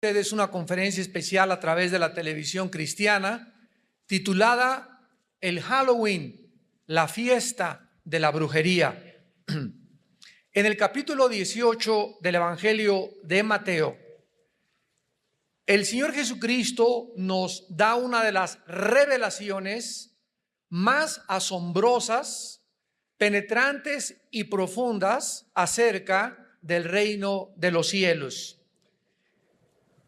Ustedes una conferencia especial a través de la televisión cristiana titulada El Halloween, la fiesta de la brujería. En el capítulo 18 del Evangelio de Mateo, el Señor Jesucristo nos da una de las revelaciones más asombrosas, penetrantes y profundas acerca del reino de los cielos.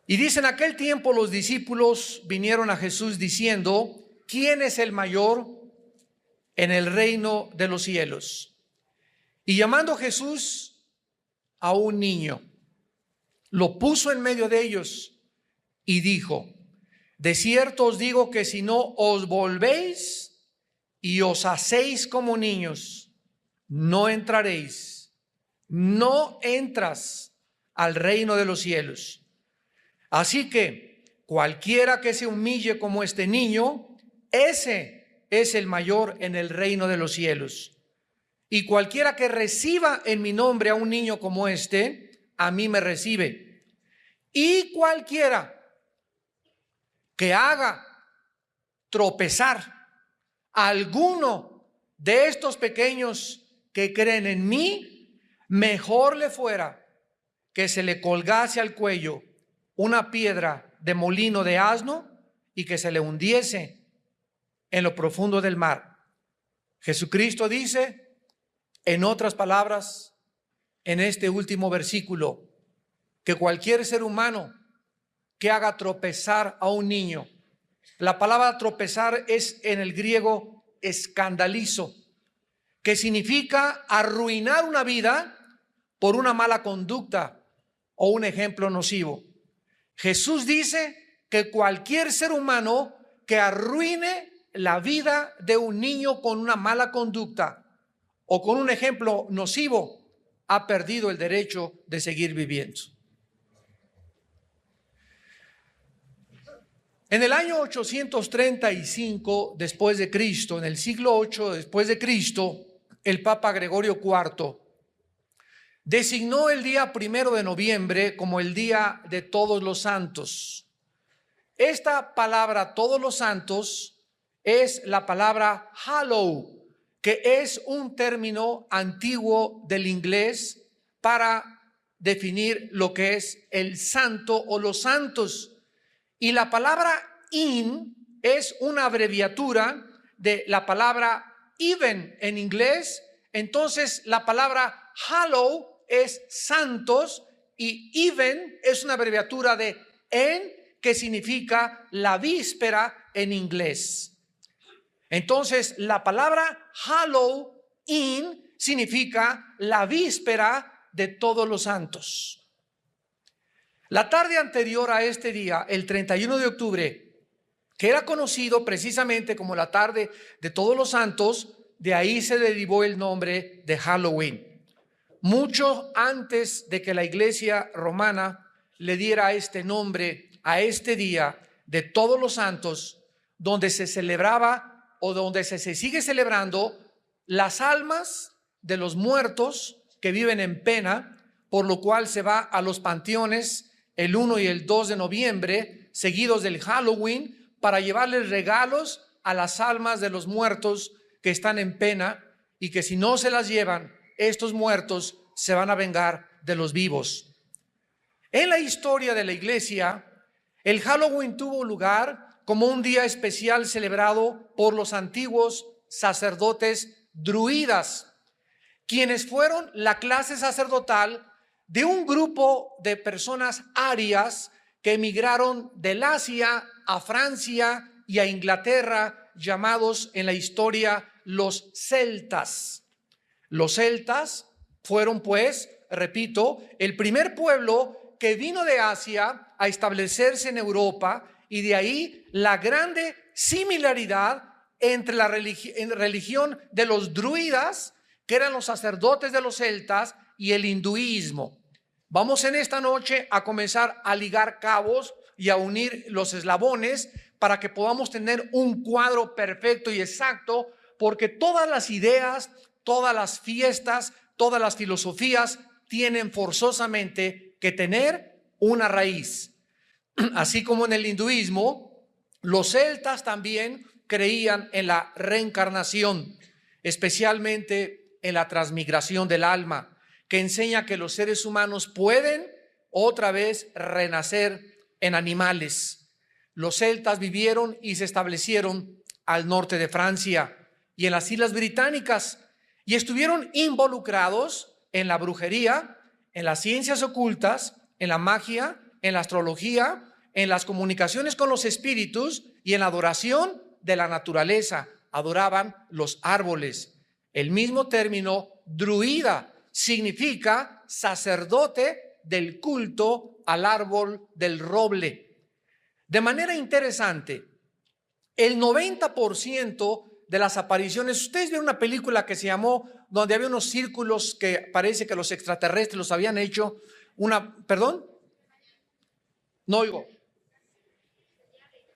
Y dice: en aquel tiempo los discípulos vinieron a Jesús diciendo: ¿quién es el mayor en el reino de los cielos? Y llamando Jesús a un niño, lo puso en medio de ellos y dijo: de cierto os digo que si no os volvéis y os hacéis como niños, no entraréis, no entras al reino de los cielos. Así que cualquiera que se humille como este niño, ese es el mayor en el reino de los cielos. Y cualquiera que reciba en mi nombre a un niño como este, a mí me recibe. Y cualquiera que haga tropezar a alguno de estos pequeños que creen en mí, mejor le fuera que se le colgase al cuello una piedra de molino de asno y que se le hundiese en lo profundo del mar. Jesucristo dice, en otras palabras, en este último versículo, que cualquier ser humano que haga tropezar a un niño, la palabra tropezar es en el griego escandalizo, que significa arruinar una vida por una mala conducta o un ejemplo nocivo. Jesús dice que cualquier ser humano que arruine la vida de un niño con una mala conducta o con un ejemplo nocivo ha perdido el derecho de seguir viviendo. En el año 835 después de Cristo, en el siglo 8 después de Cristo, el Papa Gregorio IV designó el día 1 de noviembre como el Día de Todos los Santos. Esta palabra Todos los Santos es la palabra Hallow, que es un término antiguo del inglés para definir lo que es el santo o los santos. Y la palabra in es una abreviatura de la palabra even en inglés. Entonces la palabra hallow es santos y even es una abreviatura de en, que significa la víspera en inglés. Entonces la palabra Halloween significa la víspera de todos los santos. La tarde anterior a este día, el 31 de octubre, que era conocido precisamente como la tarde de todos los santos, de ahí se derivó el nombre de Halloween. Mucho antes de que la Iglesia romana le diera este nombre a este día de todos los santos, donde se celebraba o donde se sigue celebrando las almas de los muertos que viven en pena, por lo cual se va a los panteones el 1 y el 2 de noviembre, seguidos del Halloween, para llevarles regalos a las almas de los muertos que están en pena y que si no se las llevan, estos muertos se van a vengar de los vivos. En la historia de la iglesia, el Halloween tuvo lugar como un día especial celebrado por los antiguos sacerdotes druidas, quienes fueron la clase sacerdotal de un grupo de personas arias que emigraron del Asia a Francia y a Inglaterra, llamados en la historia los celtas. Los celtas fueron, pues, repito, el primer pueblo que vino de Asia a establecerse en Europa, y de ahí la grande similaridad entre la religión de los druidas, que eran los sacerdotes de los celtas, y el hinduismo. Vamos en esta noche a comenzar a ligar cabos y a unir los eslabones para que podamos tener un cuadro perfecto y exacto, porque todas las ideas, todas las fiestas, todas las filosofías tienen forzosamente que tener una raíz. así como en el hinduismo, los celtas también creían en la reencarnación, especialmente en la transmigración del alma, que enseña que los seres humanos pueden otra vez renacer en animales. Los celtas vivieron y se establecieron al norte de Francia y en las Islas Británicas, y estuvieron involucrados en la brujería, en las ciencias ocultas, en la magia, en la astrología, en las comunicaciones con los espíritus y en la adoración de la naturaleza. Adoraban los árboles. El mismo término druida significa sacerdote del culto al árbol del roble. De manera interesante, el 90% de las apariciones, ustedes vieron una película que se llamó, donde había unos círculos que parece que los extraterrestres los habían hecho, ¿perdón? No oigo.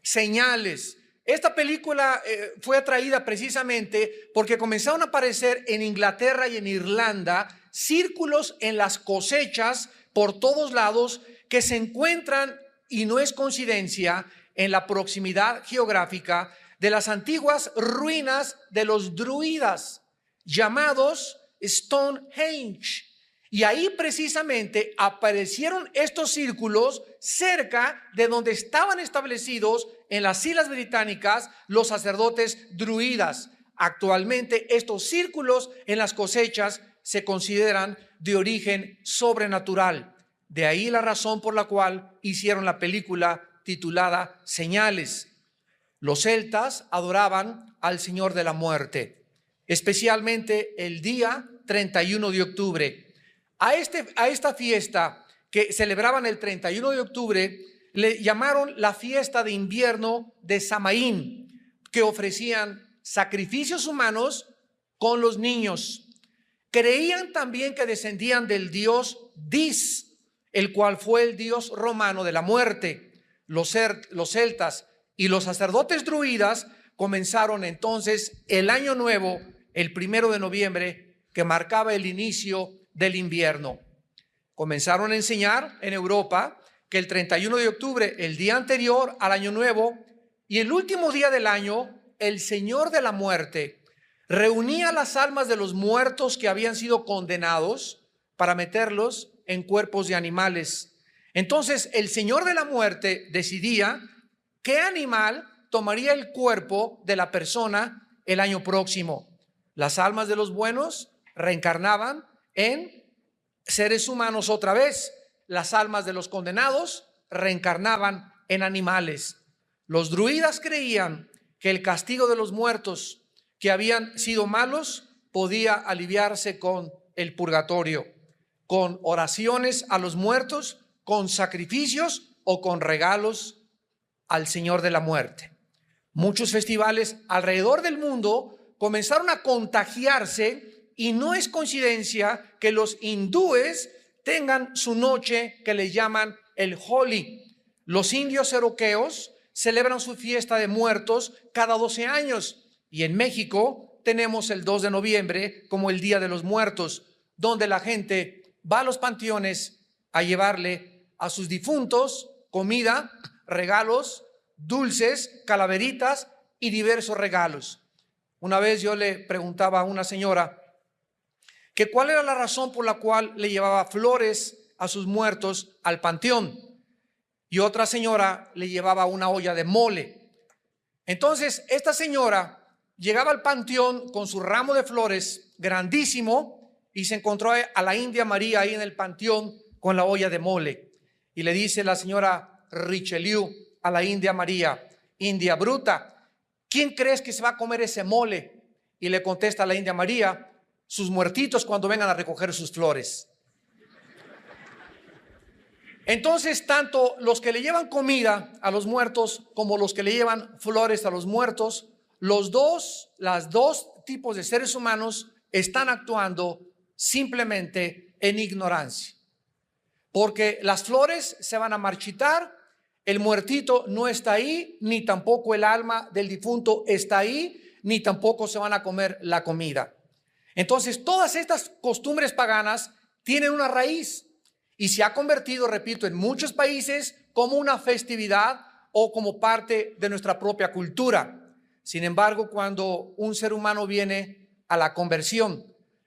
Señales. Esta película fue atraída precisamente porque comenzaron a aparecer en Inglaterra y en Irlanda círculos en las cosechas por todos lados que se encuentran, y no es coincidencia, en la proximidad geográfica de las antiguas ruinas de los druidas, llamados Stonehenge. Y ahí precisamente aparecieron estos círculos cerca de donde estaban establecidos en las Islas Británicas los sacerdotes druidas. Actualmente estos círculos en las cosechas se consideran de origen sobrenatural. De ahí la razón por la cual hicieron la película titulada Señales. Los celtas adoraban al Señor de la Muerte, especialmente el día 31 de octubre. A esta fiesta que celebraban el 31 de octubre le llamaron la fiesta de invierno de Samaín, que ofrecían sacrificios humanos con los niños. Creían también que descendían del dios Dis, el cual fue el dios romano de la muerte. Los celtas y los sacerdotes druidas comenzaron entonces el año nuevo, el 1 de noviembre, que marcaba el inicio del invierno. Comenzaron a enseñar en Europa que el 31 de octubre, el día anterior al año nuevo y el último día del año, el Señor de la Muerte reunía las almas de los muertos que habían sido condenados para meterlos en cuerpos de animales. Entonces el Señor de la Muerte decidía qué animal tomaría el cuerpo de la persona el año próximo. Las almas de los buenos reencarnaban en seres humanos otra vez. Las almas de los condenados reencarnaban en animales. Los druidas creían que el castigo de los muertos que habían sido malos podía aliviarse con el purgatorio, con oraciones a los muertos, con sacrificios o con regalos al Señor de la Muerte. Muchos festivales alrededor del mundo comenzaron a contagiarse, y no es coincidencia que los hindúes tengan su noche que le llaman el Holi. Los indios europeos celebran su fiesta de muertos cada 12 años, y en México tenemos el 2 de noviembre como el Día de los Muertos, donde la gente va a los panteones a llevarle a sus difuntos comida, regalos, dulces, calaveritas y diversos regalos. Una vez yo le preguntaba a una señora que cuál era la razón por la cual le llevaba flores a sus muertos al panteón, y otra señora le llevaba una olla de mole. Entonces esta señora llegaba al panteón con su ramo de flores grandísimo y se encontró a la India María ahí en el panteón con la olla de mole, y le dice la señora Richelieu a la India María: India bruta, ¿quién crees que se va a comer ese mole? Y le contesta la India María: sus muertitos cuando vengan a recoger sus flores. Entonces, tanto los que le llevan comida a los muertos como los que le llevan flores a los muertos, las dos tipos de seres humanos están actuando simplemente en ignorancia, porque las flores se van a marchitar, el muertito no está ahí, ni tampoco el alma del difunto está ahí, ni tampoco se van a comer la comida. Entonces todas estas costumbres paganas tienen una raíz y se ha convertido, repito, en muchos países como una festividad o como parte de nuestra propia cultura. Sin embargo, cuando un ser humano viene a la conversión,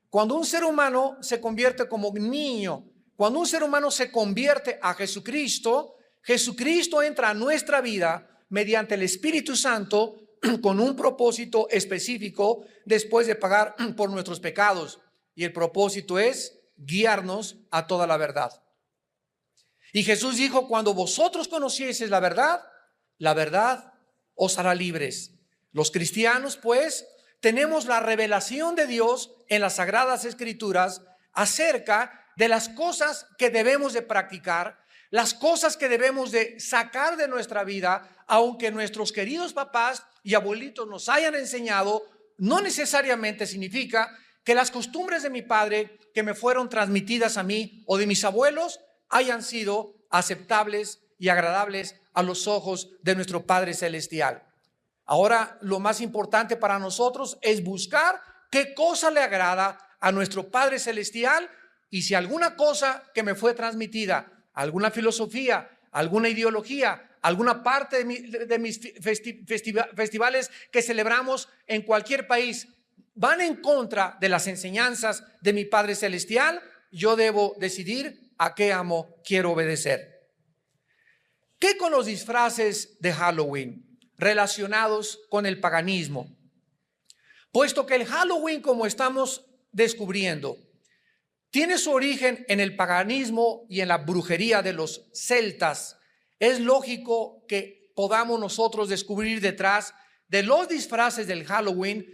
cuando un ser humano se convierte como niño, cuando un ser humano se convierte a Jesucristo, Jesucristo entra a nuestra vida mediante el Espíritu Santo con un propósito específico después de pagar por nuestros pecados. Y el propósito es guiarnos a toda la verdad. Y Jesús dijo, cuando vosotros conocieseis la verdad os hará libres. Los cristianos, pues, tenemos la revelación de Dios en las Sagradas Escrituras acerca de las cosas que debemos de practicar, las cosas que debemos de sacar de nuestra vida, aunque nuestros queridos papás y abuelitos nos hayan enseñado, no necesariamente significa que las costumbres de mi padre que me fueron transmitidas a mí o de mis abuelos hayan sido aceptables y agradables a los ojos de nuestro Padre Celestial. Ahora, lo más importante para nosotros es buscar qué cosa le agrada a nuestro Padre Celestial, y si alguna cosa que me fue transmitida, alguna filosofía, alguna ideología, alguna parte de mis festivales que celebramos en cualquier país van en contra de las enseñanzas de mi Padre Celestial, yo debo decidir a qué amo quiero obedecer. ¿Qué con los disfraces de Halloween relacionados con el paganismo? Puesto que el Halloween, como estamos descubriendo, tiene su origen en el paganismo y en la brujería de los celtas, es lógico que podamos nosotros descubrir detrás de los disfraces del Halloween.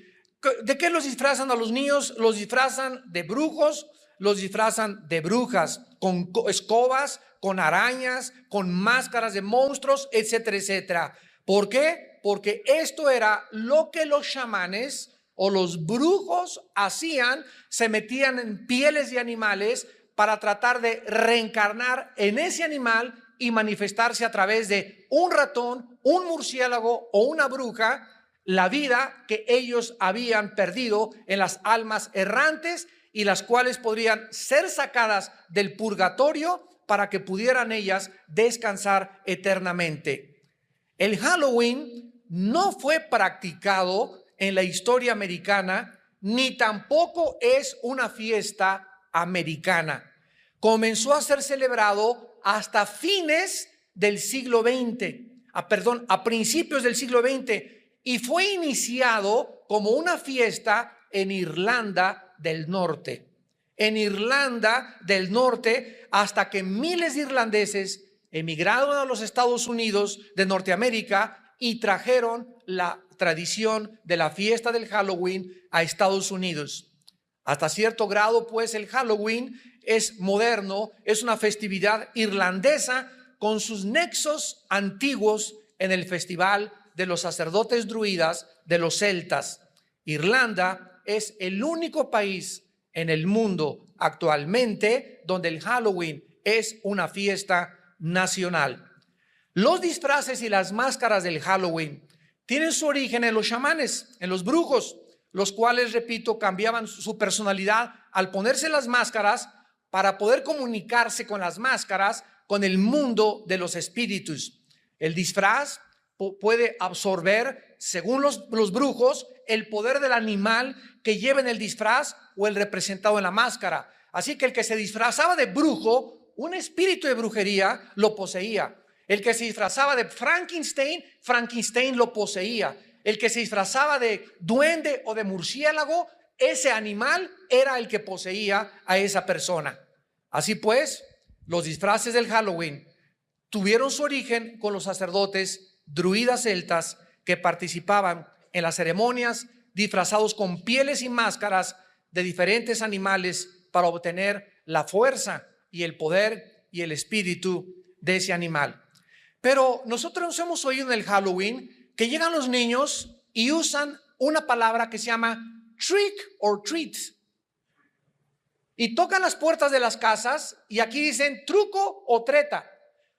¿De qué los disfrazan a los niños? Los disfrazan de brujos, los disfrazan de brujas, con escobas, con arañas, con máscaras de monstruos, etcétera, etcétera. ¿Por qué? Porque esto era lo que los chamanes o los brujos hacían, se metían en pieles de animales para tratar de reencarnar en ese animal y manifestarse a través de un ratón, un murciélago o una bruja, la vida que ellos habían perdido en las almas errantes y las cuales podrían ser sacadas del purgatorio para que pudieran ellas descansar eternamente. El Halloween no fue practicado en la historia americana, ni tampoco es una fiesta americana. Comenzó a ser celebrado hasta fines del siglo XX, a principios del siglo XX, y fue iniciado como una fiesta en Irlanda del Norte. En Irlanda del Norte, hasta que miles de irlandeses emigraron a los Estados Unidos de Norteamérica y trajeron la tradición de la fiesta del Halloween a Estados Unidos. Hasta cierto grado, pues, el Halloween es moderno, es una festividad irlandesa con sus nexos antiguos en el festival de los sacerdotes druidas de los celtas. Irlanda es el único país en el mundo actualmente donde el Halloween es una fiesta nacional. Los disfraces y las máscaras del Halloween tienen su origen en los chamanes, en los brujos, los cuales, repito, cambiaban su personalidad al ponerse las máscaras para poder comunicarse con las máscaras con el mundo de los espíritus. El disfraz puede absorber, según los brujos, el poder del animal que lleva en el disfraz o el representado en la máscara. Así que el que se disfrazaba de brujo, un espíritu de brujería lo poseía. El que se disfrazaba de Frankenstein, Frankenstein lo poseía. El que se disfrazaba de duende o de murciélago, ese animal era el que poseía a esa persona. Así pues, los disfraces del Halloween tuvieron su origen con los sacerdotes druidas celtas que participaban en las ceremonias disfrazados con pieles y máscaras de diferentes animales para obtener la fuerza y el poder y el espíritu de ese animal. Pero nosotros hemos oído en el Halloween que llegan los niños y usan una palabra que se llama trick or treat. Y tocan las puertas de las casas y aquí dicen truco o treta.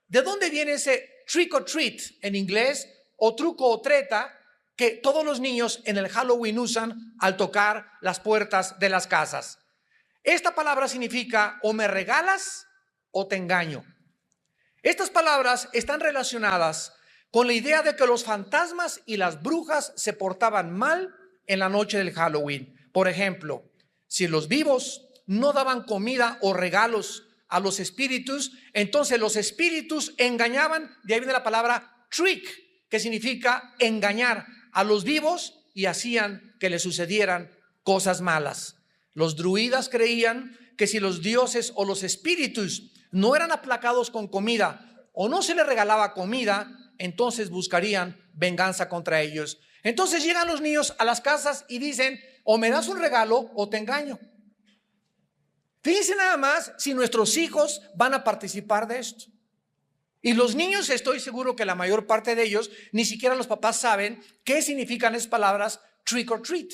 ¿De dónde viene ese trick or treat en inglés o truco o treta que todos los niños en el Halloween usan al tocar las puertas de las casas? Esta palabra significa o me regalas o te engaño. Estas palabras están relacionadas con la idea de que los fantasmas y las brujas se portaban mal en la noche del Halloween. Por ejemplo, si los vivos no daban comida o regalos a los espíritus, entonces los espíritus engañaban, de ahí viene la palabra trick, que significa engañar a los vivos y hacían que les sucedieran cosas malas. Los druidas creían que si los dioses o los espíritus no eran aplacados con comida o no se les regalaba comida, entonces buscarían venganza contra ellos. Entonces llegan los niños a las casas y dicen: o me das un regalo o te engaño. Fíjense nada más si nuestros hijos van a participar de esto. Y los niños, estoy seguro que la mayor parte de ellos, ni siquiera los papás saben qué significan esas palabras trick or treat.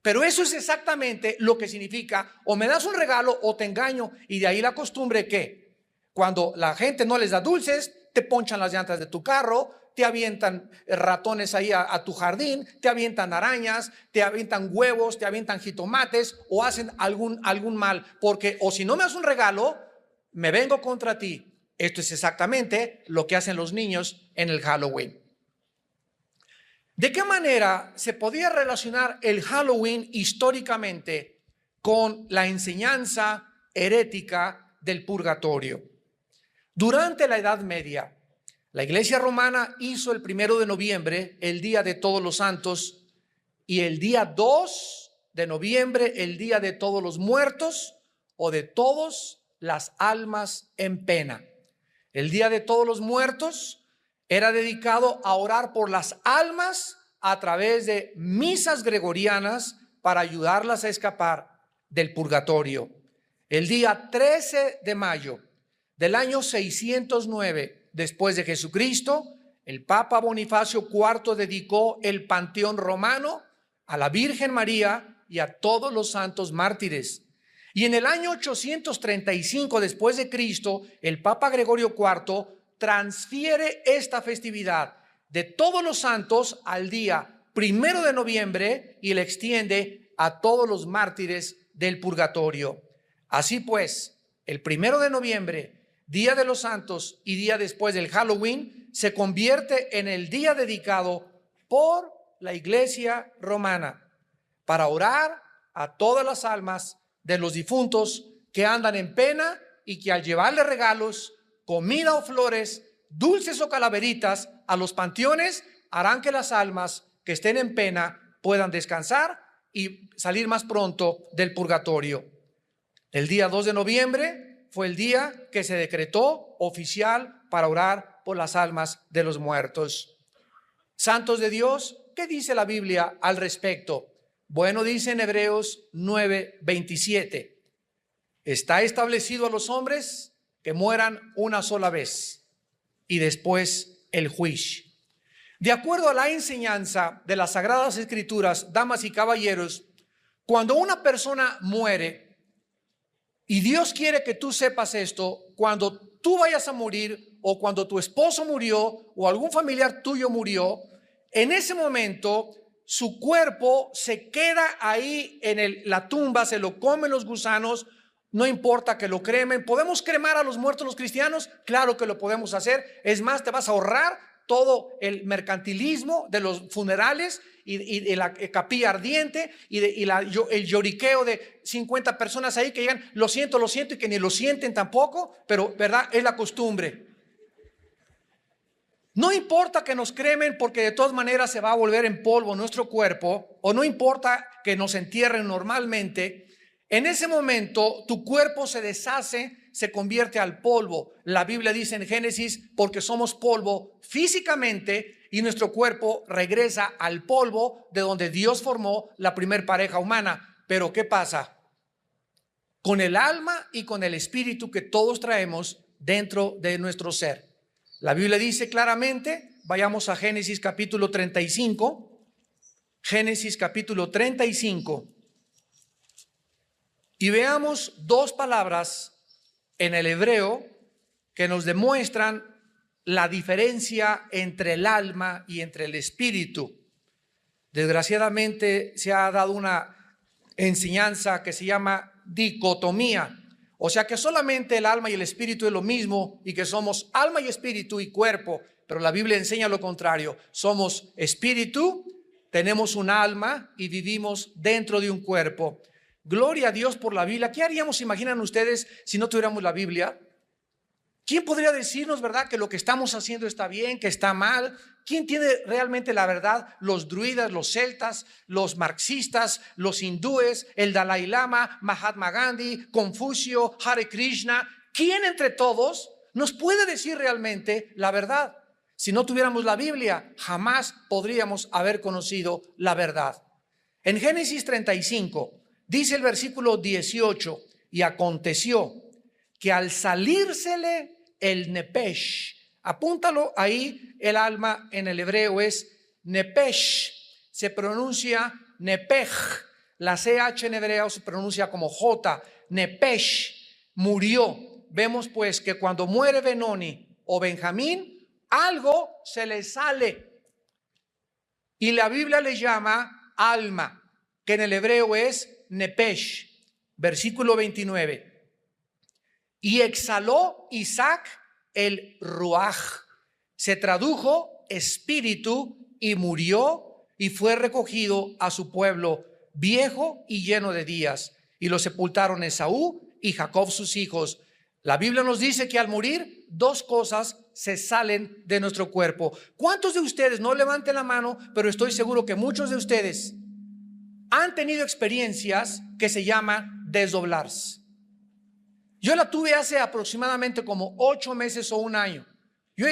Pero eso es exactamente lo que significa: o me das un regalo o te engaño. Y de ahí la costumbre que cuando la gente no les da dulces, te ponchan las llantas de tu carro, te avientan ratones ahí a tu jardín, te avientan arañas, te avientan huevos, te avientan jitomates o hacen algún mal. Porque o si no me das un regalo, me vengo contra ti. Esto es exactamente lo que hacen los niños en el Halloween. ¿De qué manera se podía relacionar el Halloween históricamente con la enseñanza herética del purgatorio? Durante la Edad Media, la Iglesia Romana hizo el 1 de noviembre el Día de Todos los Santos y el día 2 de noviembre el Día de Todos los Muertos o de todas las almas en pena. El Día de Todos los Muertos era dedicado a orar por las almas a través de misas gregorianas para ayudarlas a escapar del purgatorio. El día 13 de mayo del año 609 después de Jesucristo, el Papa Bonifacio IV dedicó el Panteón Romano a la Virgen María y a todos los santos mártires. Y en el año 835 después de Cristo, el Papa Gregorio IV transfiere esta festividad de todos los santos al día 1 de noviembre y la extiende a todos los mártires del purgatorio. Así pues, el 1 de noviembre, Día de los Santos y día después del Halloween, se convierte en el día dedicado por la Iglesia Romana para orar a todas las almas de los difuntos que andan en pena y que al llevarle regalos, comida o flores, dulces o calaveritas a los panteones, harán que las almas que estén en pena puedan descansar y salir más pronto del purgatorio. El día 2 de noviembre fue el día que se decretó oficial para orar por las almas de los muertos. Santos de Dios, ¿qué dice la Biblia al respecto? Bueno, dice en Hebreos 9:27, está establecido a los hombres que mueran una sola vez y después el juicio. De acuerdo a la enseñanza de las Sagradas Escrituras, damas y caballeros, cuando una persona muere, y Dios quiere que tú sepas esto, cuando tú vayas a morir o cuando tu esposo murió o algún familiar tuyo murió, en ese momento su cuerpo se queda ahí en la tumba, se lo comen los gusanos, no importa que lo cremen. ¿Podemos cremar a los muertos los cristianos? Claro que lo podemos hacer. Es más, te vas a ahorrar todo el mercantilismo de los funerales y la capilla ardiente el lloriqueo de 50 personas ahí que llegan, lo siento, y que ni lo sienten tampoco, pero verdad, es la costumbre. No importa que nos cremen, porque de todas maneras se va a volver en polvo nuestro cuerpo, o no importa que nos entierren normalmente. En ese momento tu cuerpo se deshace, se convierte al polvo. La Biblia dice en Génesis, porque somos polvo físicamente y nuestro cuerpo regresa al polvo de donde Dios formó la primer pareja humana. Pero ¿qué pasa? Con el alma y con el espíritu que todos traemos dentro de nuestro ser. La Biblia dice claramente, vayamos a Génesis capítulo 35, Génesis capítulo 35. Y veamos dos palabras en el hebreo que nos demuestran la diferencia entre el alma y entre el espíritu. Desgraciadamente se ha dado una enseñanza que se llama dicotomía O sea que solamente el alma y el espíritu es lo mismo y que somos alma y espíritu y cuerpo, pero la Biblia enseña lo contrario. Somos espíritu, tenemos un alma y vivimos dentro de un cuerpo. Gloria a Dios por la Biblia. ¿Qué haríamos, imaginan ustedes, si no tuviéramos la Biblia? ¿Quién podría decirnos, verdad, que lo que estamos haciendo está bien, que está mal? ¿Quién tiene realmente la verdad? Los druidas, los celtas, los marxistas, los hindúes, el Dalai Lama, Mahatma Gandhi, Confucio, Hare Krishna. ¿Quién entre todos nos puede decir realmente la verdad? Si no tuviéramos la Biblia, jamás podríamos haber conocido la verdad. En Génesis 35, dice el versículo 18, y aconteció que al salírsele el nepesh, apúntalo ahí, el alma en el hebreo es nepesh, se pronuncia nepej, la CH en hebreo se pronuncia como J, nepesh, murió. Vemos pues que cuando muere Benoni o Benjamín, algo se le sale y la Biblia le llama alma, que en el hebreo es nepesh. Versículo 29. Y exhaló Isaac el ruaj, se tradujo espíritu, y murió y fue recogido a su pueblo viejo y lleno de días, y lo sepultaron Esaú y Jacob sus hijos. La Biblia nos dice que al morir dos cosas se salen de nuestro cuerpo. ¿Cuántos de ustedes, no levanten la mano, pero estoy seguro que muchos de ustedes han tenido experiencias que se llaman desdoblarse? Yo la tuve hace aproximadamente como 8 meses o un año. Yo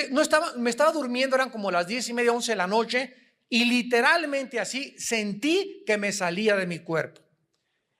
me estaba durmiendo, eran como las 10:30, 11 de la noche, y literalmente así sentí que me salía de mi cuerpo.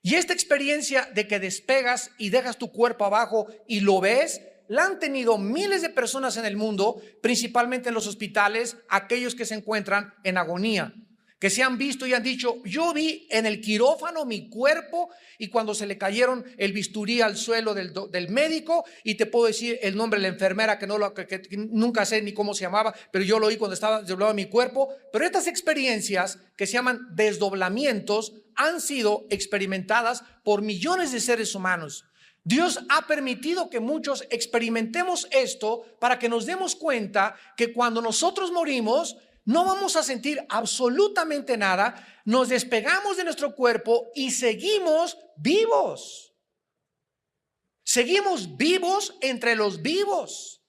Y esta experiencia de que despegas y dejas tu cuerpo abajo y lo ves, la han tenido miles de personas en el mundo, principalmente en los hospitales, aquellos que se encuentran en agonía, que se han visto y han dicho: yo vi en el quirófano mi cuerpo, y cuando se le cayeron el bisturí al suelo del médico, y te puedo decir el nombre de la enfermera que nunca sé ni cómo se llamaba, pero yo lo oí cuando estaba desdoblado mi cuerpo. Pero estas experiencias que se llaman desdoblamientos han sido experimentadas por millones de seres humanos. Dios ha permitido que muchos experimentemos esto para que nos demos cuenta que cuando nosotros morimos no vamos a sentir absolutamente nada, nos despegamos de nuestro cuerpo y seguimos vivos. Seguimos vivos entre los vivos.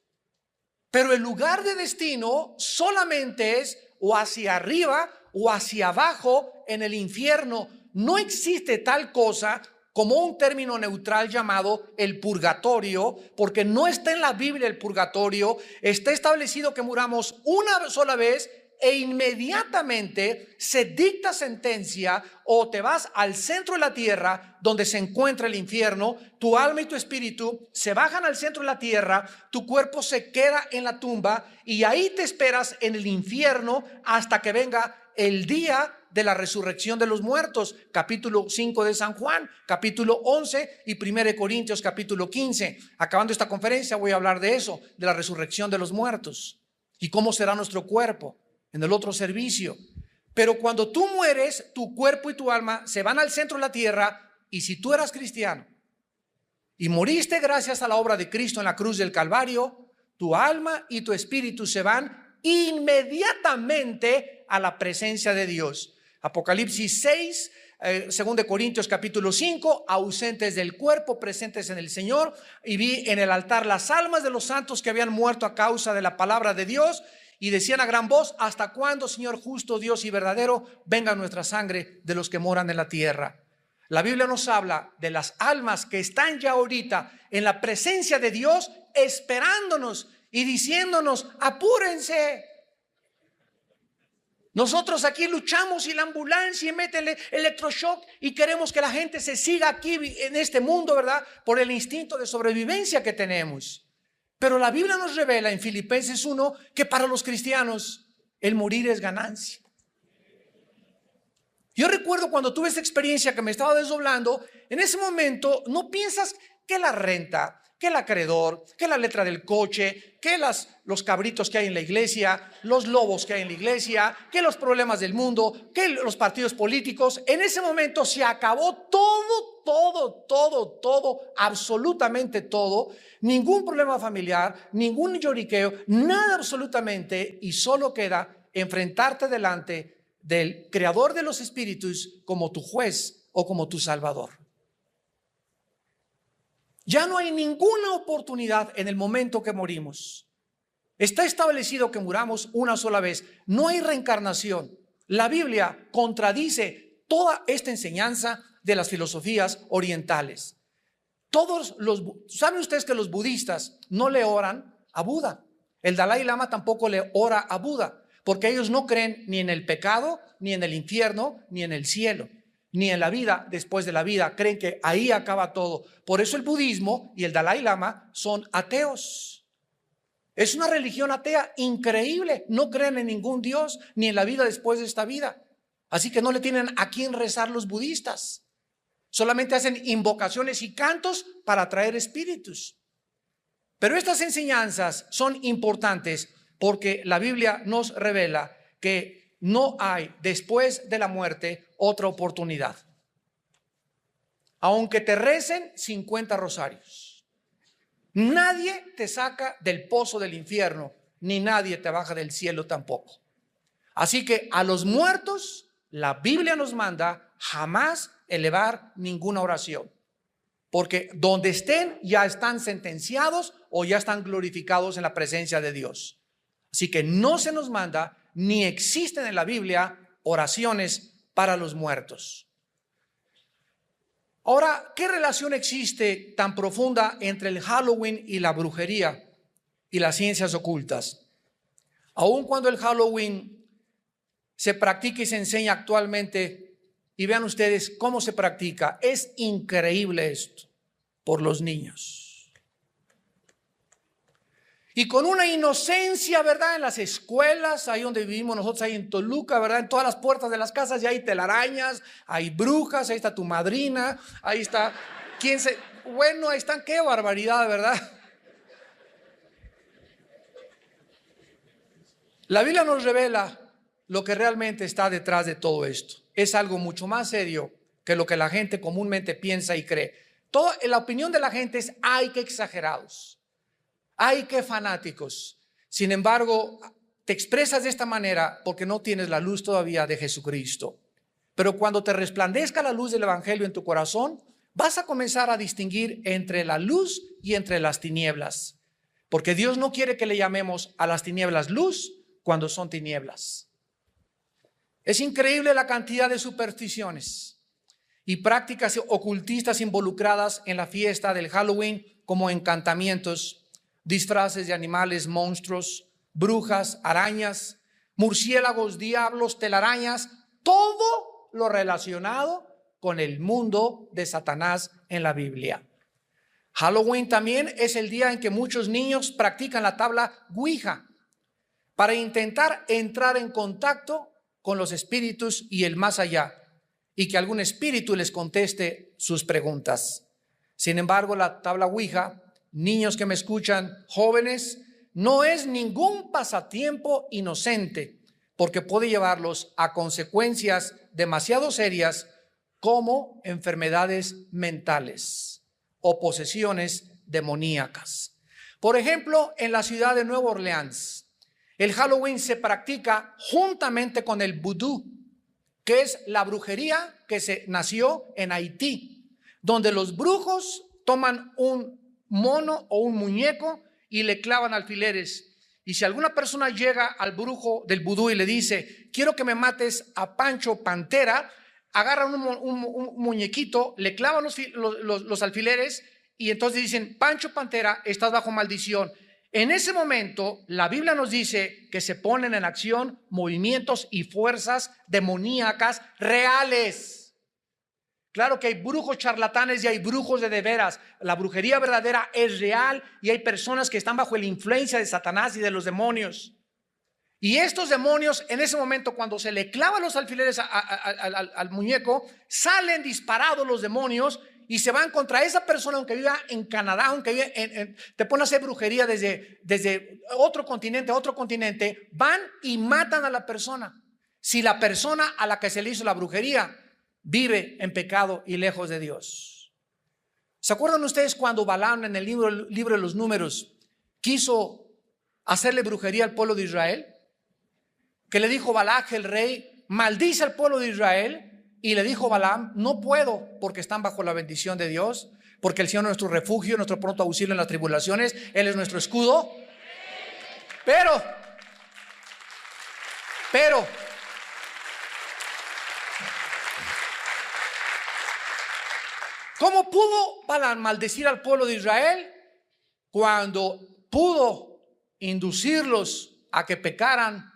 Pero el lugar de destino solamente es o hacia arriba o hacia abajo en el infierno. No existe tal cosa como un término neutral llamado el purgatorio, porque no está en la Biblia el purgatorio. Está establecido que muramos una sola vez e inmediatamente se dicta sentencia, o te vas al centro de la tierra donde se encuentra el infierno. Tu alma y tu espíritu se bajan al centro de la tierra, tu cuerpo se queda en la tumba y ahí te esperas en el infierno hasta que venga el día de la resurrección de los muertos. Capítulo 5 de San Juan, capítulo 11 y 1 Corintios capítulo 15. Acabando esta conferencia voy a hablar de eso, de la resurrección de los muertos y cómo será nuestro cuerpo en el otro servicio. Pero cuando tú mueres, tu cuerpo y tu alma se van al centro de la tierra, y si tú eras cristiano y moriste gracias a la obra de Cristo en la cruz del Calvario, tu alma y tu espíritu se van inmediatamente a la presencia de Dios. Apocalipsis 6, 2 Corintios capítulo 5, ausentes del cuerpo, presentes en el Señor. Y vi en el altar las almas de los santos que habían muerto a causa de la palabra de Dios, y decían a gran voz: ¿hasta cuándo, Señor justo, Dios y verdadero, venga nuestra sangre de los que moran en la tierra? La Biblia nos habla de las almas que están ya ahorita en la presencia de Dios, esperándonos y diciéndonos: apúrense. Nosotros aquí luchamos y la ambulancia y mete el electroshock y queremos que la gente se siga aquí en este mundo, ¿verdad? Por el instinto de sobrevivencia que tenemos. Pero la Biblia nos revela en Filipenses 1 que para los cristianos el morir es ganancia. Yo recuerdo cuando tuve esta experiencia que me estaba desdoblando, en ese momento no piensas que la renta, que el acreedor, que la letra del coche, que los cabritos que hay en la iglesia, los lobos que hay en la iglesia, que los problemas del mundo, que los partidos políticos. En ese momento se acabó todo, absolutamente todo. Ningún problema familiar, ningún lloriqueo, nada absolutamente, y solo queda enfrentarte delante del creador de los espíritus como tu juez o como tu salvador. Ya no hay ninguna oportunidad en el momento que morimos. Está establecido que muramos una sola vez. No hay reencarnación. La Biblia contradice toda esta enseñanza de las filosofías orientales. ¿Saben ustedes que los budistas no le oran a Buda? El Dalai Lama tampoco le ora a Buda, porque ellos no creen ni en el pecado, ni en el infierno, ni en el cielo, ni en la vida después de la vida. Creen que ahí acaba todo. Por eso el budismo y el Dalai Lama son ateos. Es una religión atea increíble. No creen en ningún Dios, ni en la vida después de esta vida. Así que no le tienen a quién rezar los budistas. Solamente hacen invocaciones y cantos para atraer espíritus. Pero estas enseñanzas son importantes porque la Biblia nos revela que no hay después de la muerte otra oportunidad. Aunque te recen 50 rosarios, nadie te saca del pozo del infierno, ni nadie te baja del cielo tampoco. Así que a los muertos, la Biblia nos manda jamás elevar ninguna oración, porque donde estén ya están sentenciados o ya están glorificados en la presencia de Dios. Así que no se nos manda ni existen en la Biblia oraciones para los muertos. Ahora, ¿qué relación existe tan profunda entre el Halloween y la brujería y las ciencias ocultas? Aun cuando el Halloween se practica y se enseña actualmente, y vean ustedes cómo se practica, es increíble esto, por los niños. Y con una inocencia, ¿verdad? En las escuelas, ahí donde vivimos nosotros, ahí en Toluca, ¿verdad? En todas las puertas de las casas ya hay telarañas, hay brujas, ahí está tu madrina, ahí está, bueno, ahí están, qué barbaridad, ¿verdad? La Biblia nos revela lo que realmente está detrás de todo esto. Es algo mucho más serio que lo que la gente comúnmente piensa y cree. La opinión de la gente es, ay, qué exagerados, ay, qué fanáticos. Sin embargo, te expresas de esta manera porque no tienes la luz todavía de Jesucristo. Pero cuando te resplandezca la luz del Evangelio en tu corazón, vas a comenzar a distinguir entre la luz y entre las tinieblas. Porque Dios no quiere que le llamemos a las tinieblas luz cuando son tinieblas. Es increíble la cantidad de supersticiones y prácticas ocultistas involucradas en la fiesta del Halloween, como encantamientos, disfraces de animales, monstruos, brujas, arañas, murciélagos, diablos, telarañas, todo lo relacionado con el mundo de Satanás en la Biblia. Halloween también es el día en que muchos niños practican la tabla Ouija para intentar entrar en contacto con los espíritus y el más allá, y que algún espíritu les conteste sus preguntas. Sin embargo, la tabla Ouija, niños que me escuchan, jóvenes, no es ningún pasatiempo inocente, porque puede llevarlos a consecuencias demasiado serias como enfermedades mentales o posesiones demoníacas. Por ejemplo, en la ciudad de Nueva Orleans, el Halloween se practica juntamente con el vudú, que es la brujería que nació en Haití, donde los brujos toman un mono o un muñeco y le clavan alfileres. Y si alguna persona llega al brujo del vudú y le dice, quiero que me mates a Pancho Pantera, agarran un muñequito, le clavan los alfileres y entonces dicen, Pancho Pantera, estás bajo maldición. En ese momento, la Biblia nos dice que se ponen en acción movimientos y fuerzas demoníacas reales. Claro que hay brujos charlatanes y hay brujos de veras. La brujería verdadera es real y hay personas que están bajo la influencia de Satanás y de los demonios. Y estos demonios, en ese momento, cuando se le clavan los alfileres al muñeco, salen disparados los demonios y se van contra esa persona, aunque viva en Canadá, aunque viva te pone a hacer brujería desde otro continente a otro continente, van y matan a la persona. Si la persona a la que se le hizo la brujería vive en pecado y lejos de Dios. ¿Se acuerdan ustedes cuando Balaam en el libro de los Números quiso hacerle brujería al pueblo de Israel? Que le dijo Balac el rey, maldice al pueblo de Israel. Y le dijo Balaam, no puedo porque están bajo la bendición de Dios, porque el Señor es nuestro refugio, nuestro pronto auxilio en las tribulaciones, Él es nuestro escudo. Pero, ¿cómo pudo Balaam maldecir al pueblo de Israel? Cuando pudo inducirlos a que pecaran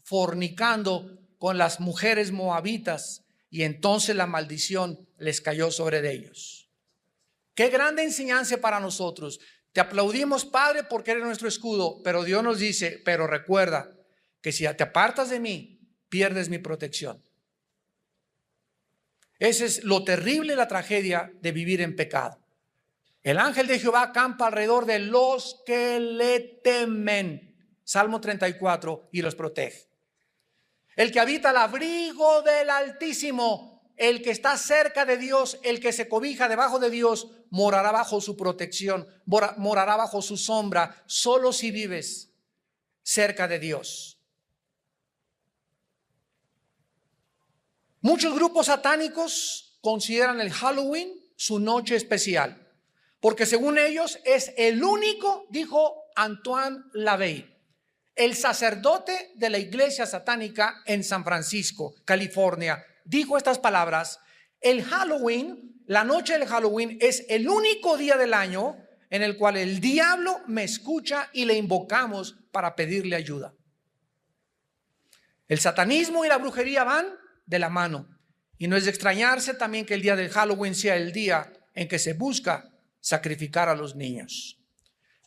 fornicando con las mujeres moabitas. Y entonces la maldición les cayó sobre ellos. Qué grande enseñanza para nosotros. Te aplaudimos, Padre, porque eres nuestro escudo. Pero Dios nos dice, pero recuerda que si te apartas de mí, pierdes mi protección. Ese es lo terrible y la tragedia de vivir en pecado. El ángel de Jehová acampa alrededor de los que le temen. Salmo 34, y los protege. El que habita al abrigo del Altísimo, el que está cerca de Dios, el que se cobija debajo de Dios, morará bajo su protección, morará bajo su sombra, solo si vives cerca de Dios. Muchos grupos satánicos consideran el Halloween su noche especial, porque según ellos es el único, dijo Antoine Lavey, el sacerdote de la iglesia satánica en San Francisco, California, dijo estas palabras: el Halloween, la noche del Halloween es el único día del año en el cual el diablo me escucha y le invocamos para pedirle ayuda. El satanismo y la brujería van de la mano, y no es de extrañarse también que el día del Halloween sea el día en que se busca sacrificar a los niños.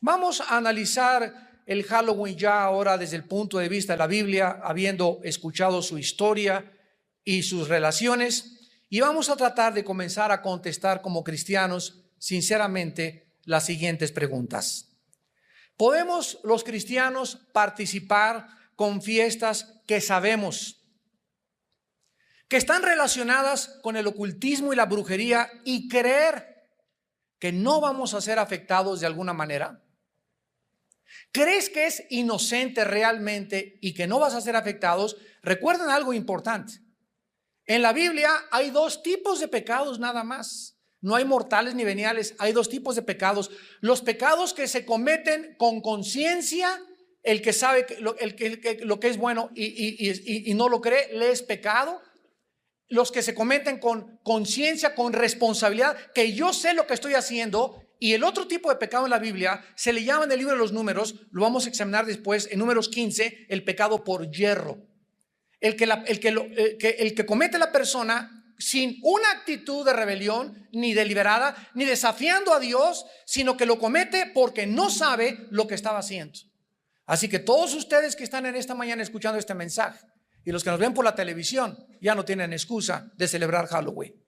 Vamos a analizar el Halloween ya ahora desde el punto de vista de la Biblia, habiendo escuchado su historia y sus relaciones, y vamos a tratar de comenzar a contestar como cristianos sinceramente las siguientes preguntas. ¿Podemos los cristianos participar con fiestas que sabemos que están relacionadas con el ocultismo y la brujería y creer que no vamos a ser afectados de alguna manera? ¿Crees que es inocente realmente y que no vas a ser afectados? Recuerden algo importante. En la Biblia hay dos tipos de pecados nada más. No hay mortales ni veniales, hay dos tipos de pecados. Los pecados que se cometen con conciencia, el que sabe lo que es bueno y no lo cree, le es pecado. Los que se cometen con conciencia, con responsabilidad, que yo sé lo que estoy haciendo. Y el otro tipo de pecado en la Biblia se le llama en el libro de los Números, lo vamos a examinar después en Números 15, el pecado por yerro. El que comete la persona sin una actitud de rebelión, ni deliberada, ni desafiando a Dios, sino que lo comete porque no sabe lo que estaba haciendo. Así que todos ustedes que están en esta mañana escuchando este mensaje y los que nos ven por la televisión ya no tienen excusa de celebrar Halloween.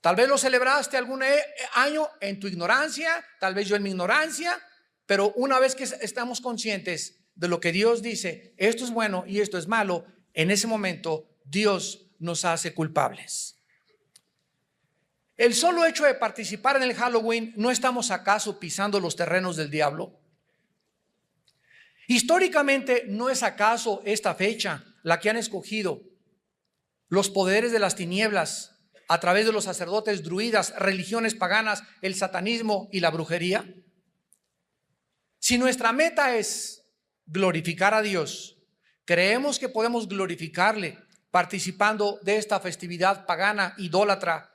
Tal vez lo celebraste algún año en tu ignorancia, tal vez yo en mi ignorancia, pero una vez que estamos conscientes de lo que Dios dice, esto es bueno y esto es malo, en ese momento Dios nos hace culpables. El solo hecho de participar en el Halloween, ¿no estamos acaso pisando los terrenos del diablo? Históricamente, ¿no es acaso esta fecha la que han escogido los poderes de las tinieblas a través de los sacerdotes druidas, religiones paganas, el satanismo y la brujería? Si nuestra meta es glorificar a Dios, ¿creemos que podemos glorificarle participando de esta festividad pagana, idólatra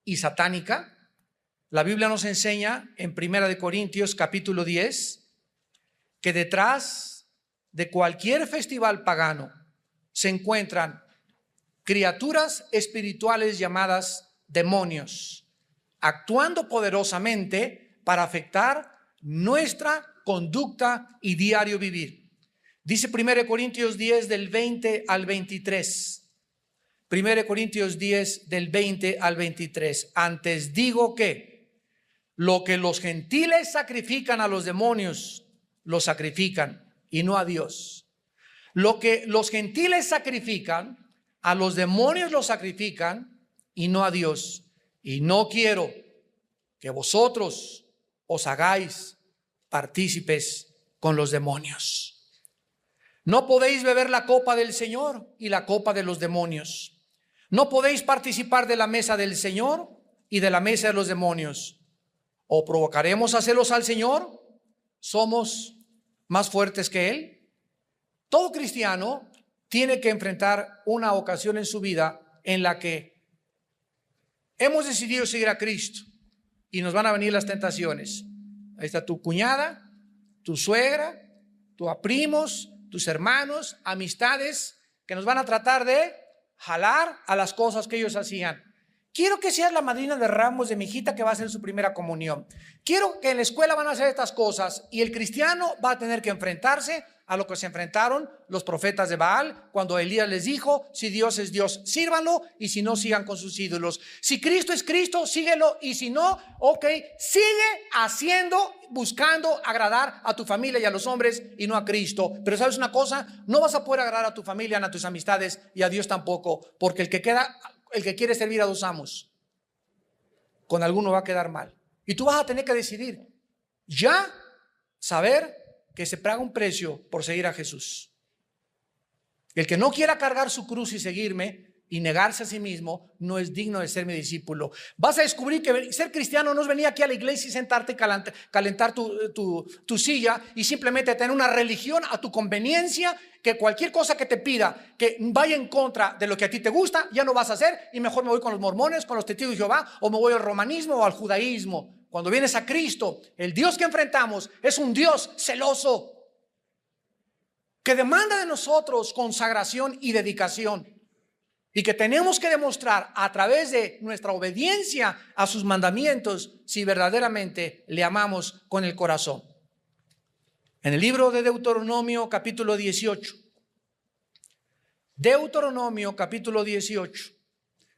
y satánica? La Biblia nos enseña en 1 Corintios capítulo 10 que detrás de cualquier festival pagano se encuentran criaturas espirituales llamadas demonios, actuando poderosamente para afectar nuestra conducta y diario vivir. Dice 1 Corintios 10 del 20 al 23. 1 Corintios 10 del 20 al 23. Antes digo que lo que los gentiles sacrifican a los demonios, lo sacrifican y no a Dios. Lo que los gentiles sacrifican a los demonios, lo sacrifican y no a Dios. Y no quiero que vosotros os hagáis partícipes con los demonios. No podéis beber la copa del Señor y la copa de los demonios. No podéis participar de la mesa del Señor y de la mesa de los demonios. ¿O provocaremos a celos al Señor? ¿Somos más fuertes que Él? Todo cristiano tiene que enfrentar una ocasión en su vida en la que hemos decidido seguir a Cristo y nos van a venir las tentaciones. Ahí está tu cuñada, tu suegra, tus primos, tus hermanos, amistades que nos van a tratar de jalar a las cosas que ellos hacían. Quiero que seas la madrina de ramos de mi hijita que va a hacer su primera comunión. Quiero que en la escuela van a hacer estas cosas y el cristiano va a tener que enfrentarse a lo que se enfrentaron los profetas de Baal cuando Elías les dijo: si Dios es Dios, sírvanlo, y si no, sigan con sus ídolos. Si Cristo es Cristo, síguelo, y si no, ok, sigue haciendo, buscando agradar a tu familia y a los hombres y no a Cristo. Pero ¿sabes una cosa? No vas a poder agradar a tu familia, ni a tus amistades y a Dios tampoco, porque el que quiere servir a dos amos, con alguno va a quedar mal. Y tú vas a tener que decidir ya saber que se paga un precio por seguir a Jesús. El que no quiera cargar su cruz y seguirme y negarse a sí mismo no es digno de ser mi discípulo. Vas a descubrir que ser cristiano no es venir aquí a la iglesia y sentarte y calentar tu silla y simplemente tener una religión a tu conveniencia, que cualquier cosa que te pida que vaya en contra de lo que a ti te gusta ya no vas a hacer, y mejor me voy con los mormones, con los testigos de Jehová, o me voy al romanismo o al judaísmo. Cuando vienes a Cristo, el Dios que enfrentamos es un Dios celoso que demanda de nosotros consagración y dedicación, y que tenemos que demostrar a través de nuestra obediencia a sus mandamientos si verdaderamente le amamos con el corazón. En el libro de Deuteronomio capítulo 18, Deuteronomio capítulo 18,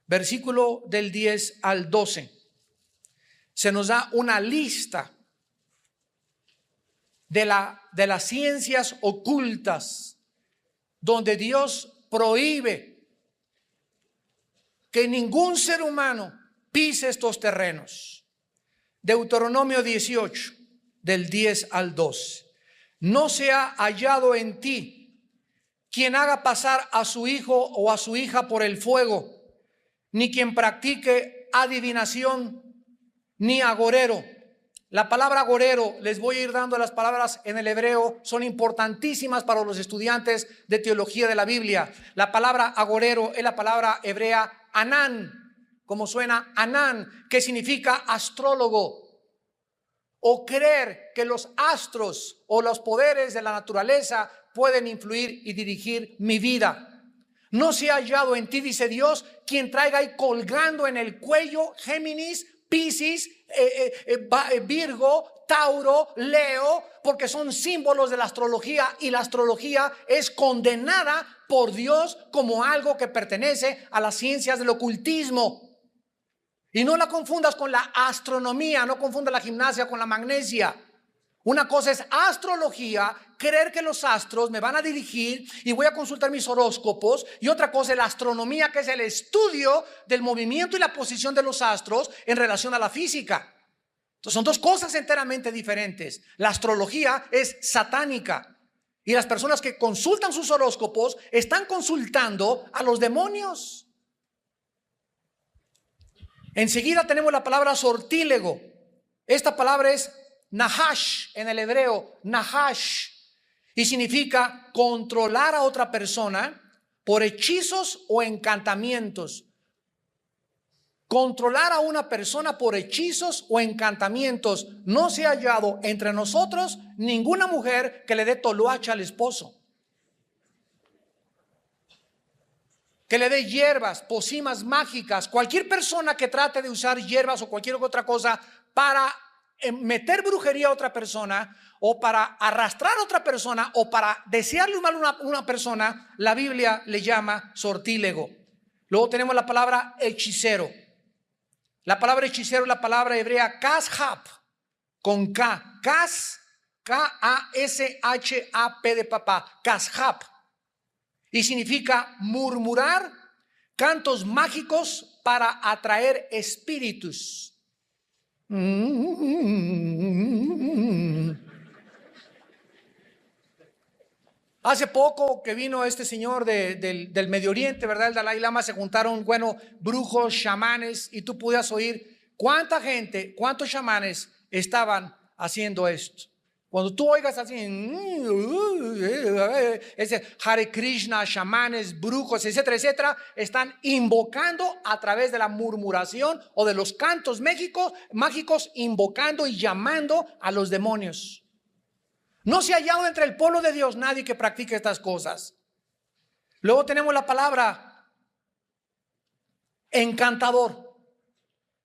versículo del 10 al 12, se nos da una lista de las ciencias ocultas donde Dios prohíbe que ningún ser humano pise estos terrenos. Deuteronomio 18, del 10 al 12. No se ha hallado en ti quien haga pasar a su hijo o a su hija por el fuego, ni quien practique adivinación, ni agorero. La palabra agorero, les voy a ir dando las palabras en el hebreo, son importantísimas para los estudiantes de teología de la Biblia. La palabra agorero es la palabra hebrea Anán, como suena Anán, que significa astrólogo, o creer que los astros o los poderes de la naturaleza pueden influir y dirigir mi vida. No se ha hallado en ti, dice Dios, quien traiga ahí colgando en el cuello Géminis, Piscis, Virgo, Tauro, Leo, porque son símbolos de la astrología, y la astrología es condenada por Dios como algo que pertenece a las ciencias del ocultismo. Y no la confundas con la astronomía, no confundas la gimnasia con la magnesia. Una cosa es astrología, creer que los astros me van a dirigir y voy a consultar mis horóscopos, y otra cosa es la astronomía, que es el estudio del movimiento y la posición de los astros en relación a la física. Entonces son dos cosas enteramente diferentes. La astrología es satánica, y las personas que consultan sus horóscopos están consultando a los demonios. Enseguida tenemos la palabra sortílego. Esta palabra es Nahash en el hebreo, Nahash, y significa controlar a otra persona por hechizos o encantamientos. Controlar a una persona por hechizos o encantamientos. No se ha hallado entre nosotros ninguna mujer que le dé toloache al esposo, que le dé hierbas, pócimas mágicas. Cualquier persona que trate de usar hierbas o cualquier otra cosa para meter brujería a otra persona, o para arrastrar a otra persona, o para desearle un mal a una persona, la Biblia le llama sortílego. Luego tenemos la palabra hechicero. La palabra hechicero es la palabra hebrea kashab, con K. K-A-S-H-A-P de papá. Kashab. Y significa murmurar cantos mágicos para atraer espíritus. Hace poco que vino este señor del Medio Oriente, ¿verdad? El Dalai Lama, se juntaron, bueno, brujos, chamanes, y tú podías oír cuánta gente, cuántos chamanes estaban haciendo esto. Cuando tú oigas así, ese Hare Krishna, chamanes, brujos, etcétera, etcétera, están invocando a través de la murmuración o de los cantos mágicos, invocando y llamando a los demonios. No se ha hallado entre el pueblo de Dios nadie que practique estas cosas. Luego tenemos la palabra encantador.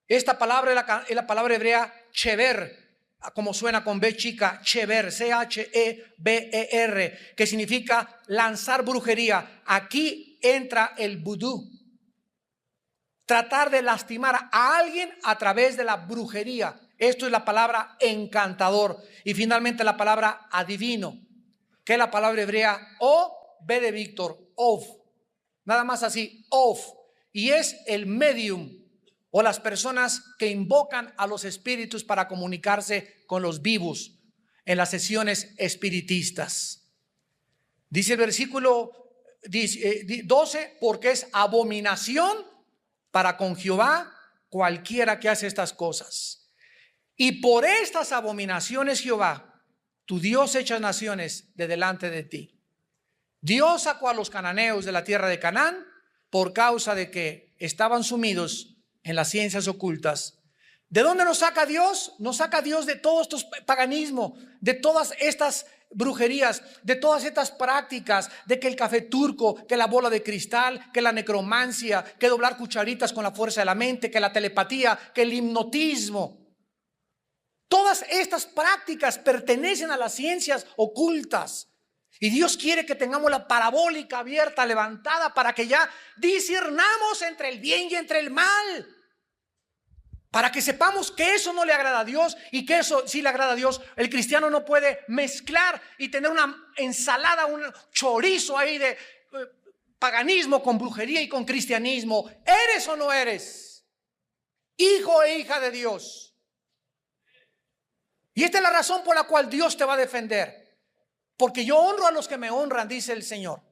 Esta palabra es la palabra hebrea chever, como suena con B chica, chever, C-H-E-B-E-R, que significa lanzar brujería. Aquí entra el vudú. Tratar de lastimar a alguien a través de la brujería. Esto es la palabra encantador. Y finalmente la palabra adivino, que es la palabra hebrea O, B de Víctor, Ov. Nada más así, Ov. Y es el medium o las personas que invocan a los espíritus para comunicarse con los vivos en las sesiones espiritistas. Dice el versículo 12, porque es abominación para con Jehová cualquiera que hace estas cosas. Y por estas abominaciones Jehová, tu Dios, echa naciones de delante de ti. Dios sacó a los cananeos de la tierra de Canaán por causa de que estaban sumidos en las ciencias ocultas. ¿De dónde nos saca Dios? Nos saca Dios de todo estos paganismo, de todas estas brujerías, de todas estas prácticas, de que el café turco, que la bola de cristal, que la necromancia, que doblar cucharitas con la fuerza de la mente, que la telepatía, que el hipnotismo. Todas estas prácticas pertenecen a las ciencias ocultas. Y Dios quiere que tengamos la parabólica abierta, levantada, para que ya discernamos entre el bien y entre el mal. Para que sepamos que eso no le agrada a Dios y que eso sí le agrada a Dios. El cristiano no puede mezclar y tener una ensalada, un chorizo ahí de paganismo con brujería y con cristianismo. ¿Eres o no eres hijo e hija de Dios? Y esta es la razón por la cual Dios te va a defender. Porque yo honro a los que me honran, dice el Señor.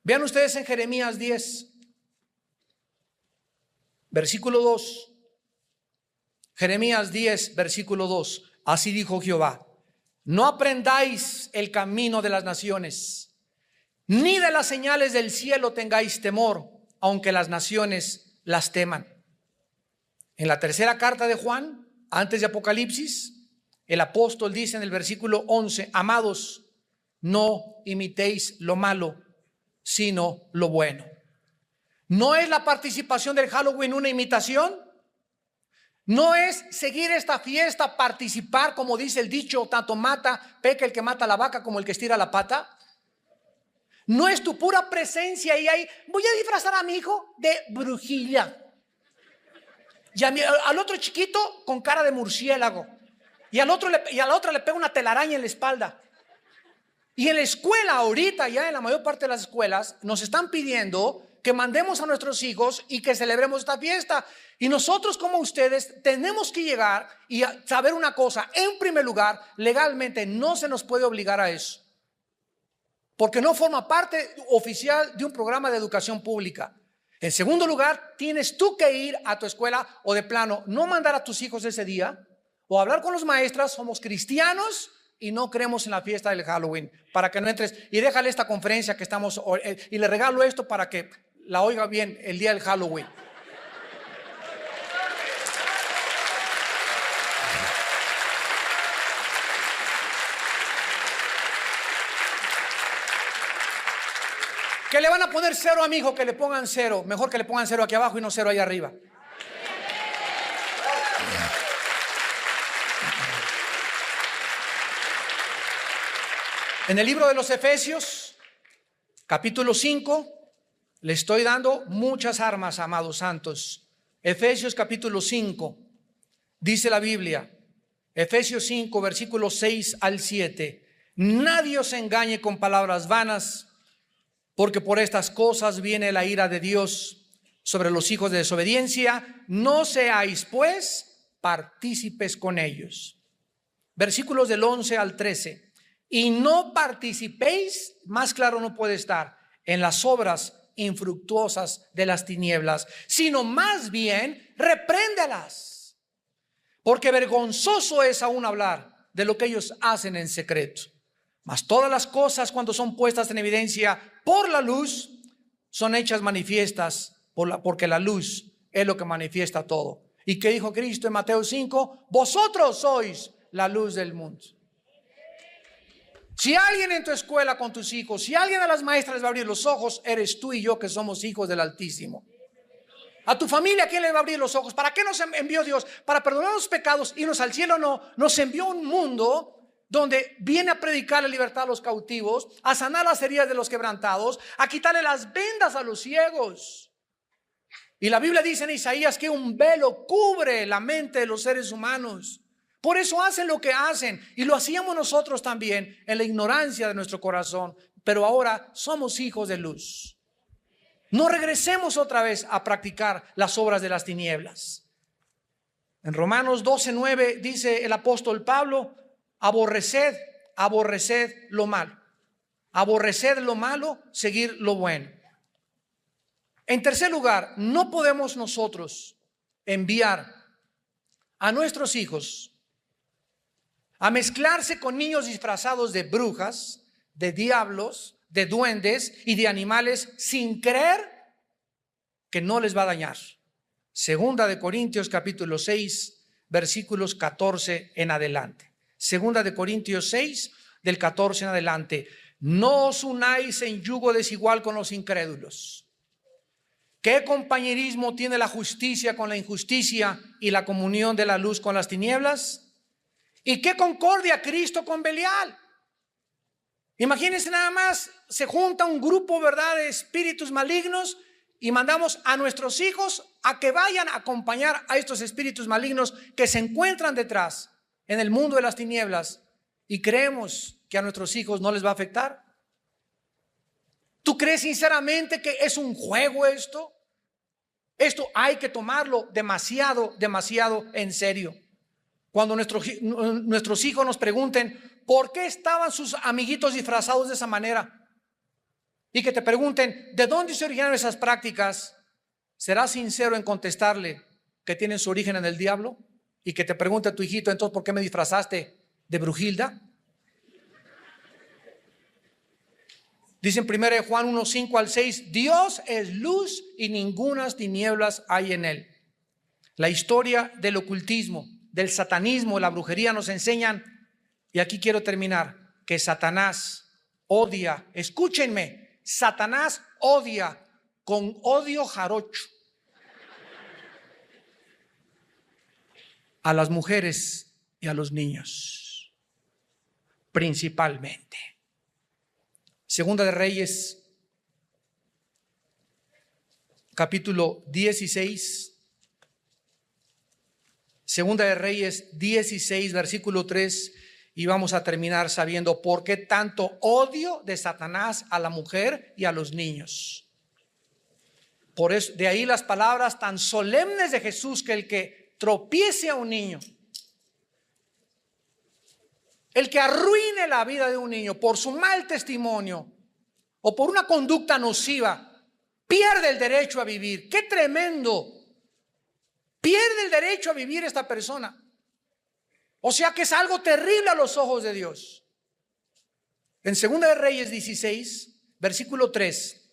Vean ustedes en Jeremías 10, versículo 2. Jeremías 10, versículo 2. Así dijo Jehová: no aprendáis el camino de las naciones, ni de las señales del cielo tengáis temor, aunque las naciones las teman. En la tercera carta de Juan, antes de Apocalipsis, el apóstol dice en el versículo 11: amados, no imitéis lo malo, sino lo bueno. ¿No es la participación del Halloween una imitación? ¿No es seguir esta fiesta, participar, como dice el dicho, tanto peca el que mata la vaca como el que estira la pata? ¿No es tu pura presencia y ahí voy a disfrazar a mi hijo de brujilla? Y al otro chiquito con cara de murciélago. Y a la otra le pega una telaraña en la espalda. Y en la escuela ahorita, ya en la mayor parte de las escuelas, nos están pidiendo que mandemos a nuestros hijos y que celebremos esta fiesta. Y nosotros, como ustedes, tenemos que llegar y saber una cosa. En primer lugar, legalmente no se nos puede obligar a eso, porque no forma parte oficial de un programa de educación pública. En segundo lugar, tienes tú que ir a tu escuela o de plano no mandar a tus hijos ese día, o hablar con los maestras. Somos cristianos y no creemos en la fiesta del Halloween, para que no entres. Y déjale esta conferencia que estamos, y le regalo esto para que la oiga bien el día del Halloween. Que le van a poner 0 a mi hijo, que le pongan 0. Mejor que le pongan 0 aquí abajo y no 0 ahí arriba. En el libro de los Efesios, capítulo 5, Le estoy dando muchas armas, amados santos. Efesios capítulo 5, dice la Biblia, Efesios 5, versículos 6 al 7. Nadie os engañe con palabras vanas, porque por estas cosas viene la ira de Dios sobre los hijos de desobediencia. No seáis pues partícipes con ellos. Versículos del 11 al 13. Y no participéis, más claro no puede estar, en las obras infructuosas de las tinieblas, sino más bien repréndelas, porque vergonzoso es aún hablar de lo que ellos hacen en secreto. Mas todas las cosas, cuando son puestas en evidencia por la luz, son hechas manifiestas porque la luz es lo que manifiesta todo. ¿Y qué dijo Cristo en Mateo 5? Vosotros sois la luz del mundo. Si alguien en tu escuela con tus hijos, si alguien a las maestras les va a abrir los ojos, eres tú y yo, que somos hijos del Altísimo. A tu familia, ¿quién le va a abrir los ojos? ¿Para qué nos envió Dios? Para perdonar los pecados, irnos al cielo. No, nos envió un mundo donde viene a predicar la libertad a los cautivos, a sanar las heridas de los quebrantados, a quitarle las vendas a los ciegos. Y la Biblia dice en Isaías que un velo cubre la mente de los seres humanos. Por eso hacen lo que hacen, y lo hacíamos nosotros también en la ignorancia de nuestro corazón, pero ahora somos hijos de luz. No regresemos otra vez a practicar las obras de las tinieblas. En Romanos 12:9 dice el apóstol Pablo: aborreced lo malo. Aborreced lo malo, seguir lo bueno. En tercer lugar, no podemos nosotros enviar a nuestros hijos a mezclarse con niños disfrazados de brujas, de diablos, de duendes y de animales, sin creer que no les va a dañar. Segunda de Corintios capítulo 6, versículos 14 en adelante. Segunda de Corintios 6, del 14 en adelante. No os unáis en yugo desigual con los incrédulos. ¿Qué compañerismo tiene la justicia con la injusticia y la comunión de la luz con las tinieblas? ¿Y qué concordia Cristo con Belial? Imagínense nada más, se junta un grupo, ¿verdad?, de espíritus malignos, y mandamos a nuestros hijos a que vayan a acompañar a estos espíritus malignos que se encuentran detrás en el mundo de las tinieblas, y creemos que a nuestros hijos no les va a afectar. ¿Tú crees sinceramente que es un juego esto? Esto hay que tomarlo demasiado en serio. Cuando nuestros hijos nos pregunten por qué estaban sus amiguitos disfrazados de esa manera, y que te pregunten de dónde se originaron esas prácticas, ¿serás sincero en contestarle que tienen su origen en el diablo? Y que te pregunte a tu hijito: entonces, ¿por qué me disfrazaste de Brujilda? Dice en 1 Juan 1, 5 al 6, Dios es luz y ningunas tinieblas hay en él. La historia del ocultismo, del satanismo, la brujería nos enseñan, y aquí quiero terminar, que Satanás odia, escúchenme, Satanás odia con odio jarocho a las mujeres y a los niños, principalmente. Segunda de Reyes, capítulo 16. Segunda de Reyes 16, versículo 3, y vamos a terminar sabiendo por qué tanto odio de Satanás a la mujer y a los niños. Por eso, de ahí las palabras tan solemnes de Jesús, que el que tropiece a un niño, el que arruine la vida de un niño por su mal testimonio o por una conducta nociva, pierde el derecho a vivir. ¡Qué tremendo! Pierde el derecho a vivir esta persona. O sea que es algo terrible a los ojos de Dios. En Segunda de Reyes 16, versículo 3,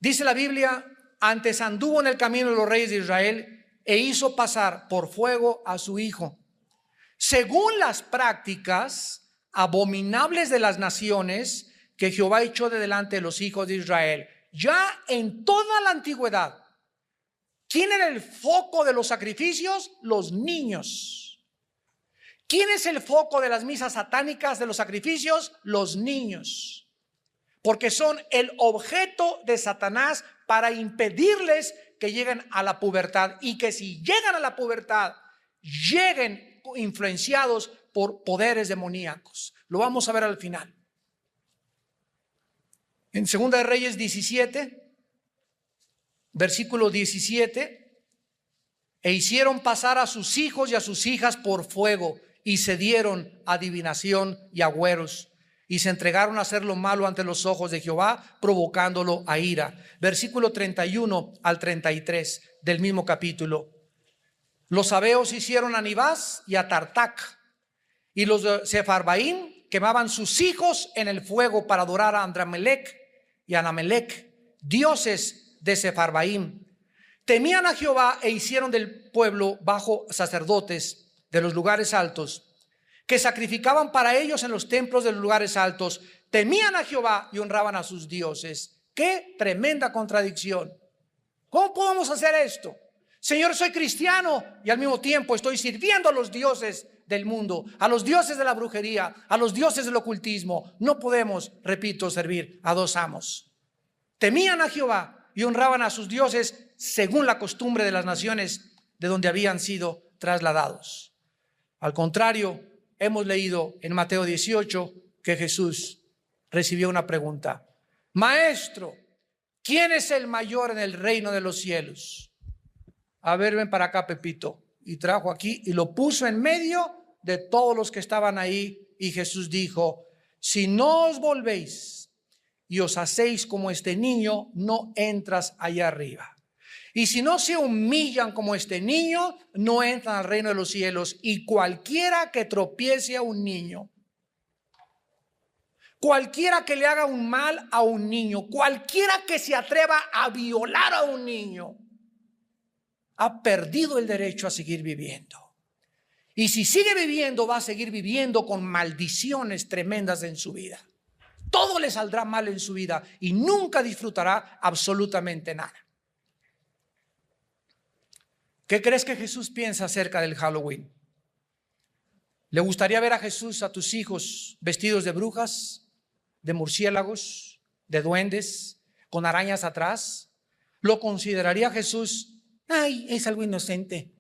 dice la Biblia: antes anduvo en el camino de los reyes de Israel e hizo pasar por fuego a su hijo, según las prácticas abominables de las naciones que Jehová echó de delante de los hijos de Israel. Ya en toda la antigüedad, ¿quién era el foco de los sacrificios? Los niños. ¿Quién es el foco de las misas satánicas, de los sacrificios? Los niños. porque son el objeto de Satanás para impedirles que lleguen a la pubertad, y que si llegan a la pubertad, lleguen influenciados por poderes demoníacos. Lo vamos a ver al final. En 2 de Reyes 17, versículo 17, e hicieron pasar a sus hijos y a sus hijas por fuego, y se dieron a adivinación y agüeros, y se entregaron a hacer lo malo ante los ojos de Jehová, provocándolo a ira. Versículo 31 al 33 del mismo capítulo. Los sabeos hicieron a Nibás y a Tartac, y los de Sefarbaim quemaban sus hijos en el fuego para adorar a Andramelec y a Anamelec, dioses de Sefarbaim. Temían a Jehová e hicieron del pueblo bajo sacerdotes de los lugares altos, que sacrificaban para ellos en los templos de los lugares altos. Temían a Jehová y honraban a sus dioses. ¡Qué tremenda contradicción! ¿Cómo podemos hacer esto? Señor, soy cristiano y al mismo tiempo estoy sirviendo a los dioses del mundo, a los dioses de la brujería, a los dioses del ocultismo. No podemos, repito, servir a dos amos. Temían a Jehová y honraban a sus dioses según la costumbre de las naciones de donde habían sido trasladados. Al contrario, hemos leído en Mateo 18 que Jesús recibió una pregunta: Maestro, ¿quién es el mayor en el reino de los cielos? A ver, ven para acá, Pepito. Y trajo aquí y lo puso en medio de todos los que estaban ahí. Y Jesús dijo: si no os volvéis y os hacéis como este niño, no entras allá arriba. Y si no se humillan como este niño, no entran al reino de los cielos. Y cualquiera que tropiece a un niño, cualquiera que le haga un mal a un niño, cualquiera que se atreva a violar a un niño, ha perdido el derecho a seguir viviendo. Y si sigue viviendo, va a seguir viviendo con maldiciones tremendas en su vida. Todo le saldrá mal en su vida y nunca disfrutará absolutamente nada. ¿Qué crees que Jesús piensa acerca del Halloween? ¿Le gustaría ver a Jesús, a tus hijos, vestidos de brujas, de murciélagos, de duendes, con arañas atrás? ¿Lo consideraría Jesús? Ay, es algo inocente.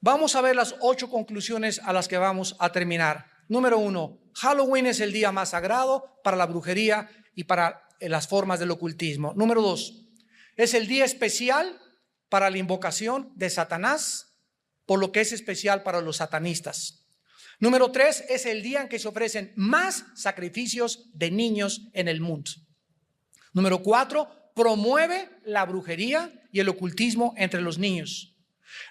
Vamos a ver las 8 conclusiones a las que vamos a terminar. Número 1, Halloween es el día más sagrado para la brujería y para las formas del ocultismo. Número 2, es el día especial para la invocación de Satanás, por lo que es especial para los satanistas. Número 3, es el día en que se ofrecen más sacrificios de niños en el mundo. Número 4, promueve la brujería y el ocultismo entre los niños.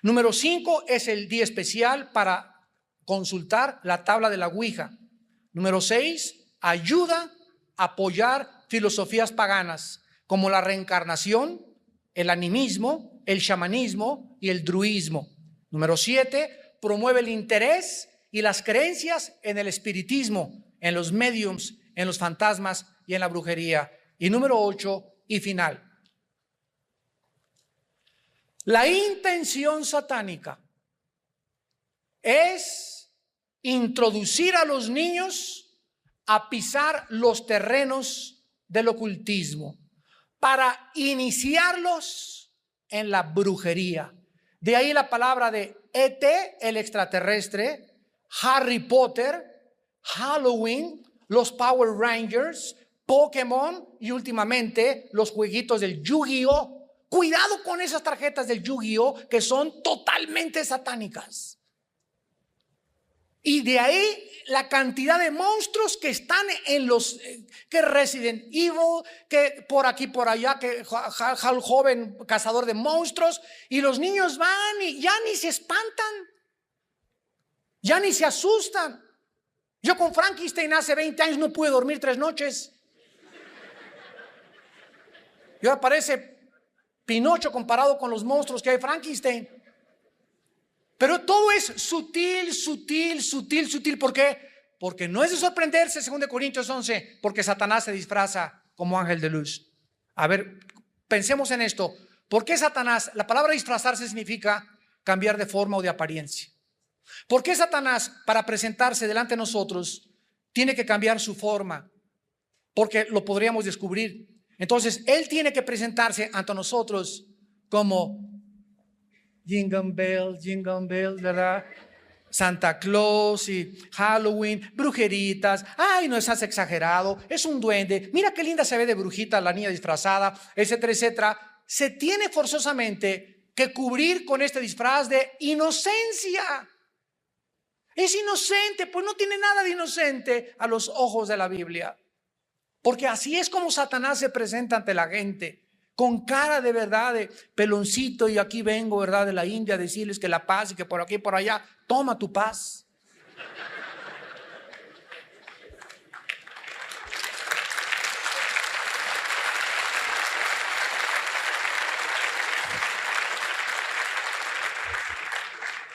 Número 5, es el día especial para consultar la tabla de la Ouija. Número 6, ayuda a apoyar filosofías paganas como la reencarnación, el animismo, el chamanismo y el druismo. Número 7, promueve el interés y las creencias en el espiritismo, en los mediums, en los fantasmas y en la brujería. Y número 8 y final, la intención satánica es introducir a los niños a pisar los terrenos del ocultismo para iniciarlos en la brujería. De ahí la palabra de ET, el extraterrestre, Harry Potter, Halloween, los Power Rangers, Pokémon y últimamente los jueguitos del Yu-Gi-Oh! Cuidado con esas tarjetas del Yu-Gi-Oh! Que son totalmente satánicas. Y de ahí la cantidad de monstruos que están en los, que Resident Evil, que por aquí, por allá, que Hal joven cazador de monstruos. Y los niños van y ya ni se espantan, ya ni se asustan. Yo con Frankenstein hace 20 años no pude dormir 3 noches. Y ahora parece Pinocho comparado con los monstruos que hay Frankenstein. Pero todo es sutil, sutil, sutil, sutil. ¿Por qué? Porque no es de sorprenderse, 2 Corintios 11, porque Satanás se disfraza como ángel de luz. A ver, pensemos en esto. ¿Por qué Satanás? La palabra disfrazarse significa cambiar de forma o de apariencia. ¿Por qué Satanás, para presentarse delante de nosotros, tiene que cambiar su forma? porque lo podríamos descubrir. Entonces, Él tiene que presentarse ante nosotros como Jingle Bells, ¿verdad? Santa Claus y Halloween, brujeritas. Ay, no estás exagerado, es un duende. Mira qué linda se ve de brujita la niña disfrazada, etcétera, etcétera. Se tiene forzosamente que cubrir con este disfraz de inocencia. Es inocente, pues no tiene nada de inocente a los ojos de la Biblia. Porque así es como Satanás se presenta ante la gente, con cara de verdad, de peloncito, y aquí vengo, ¿verdad?, de la India a decirles que la paz y que por aquí y por allá, toma tu paz.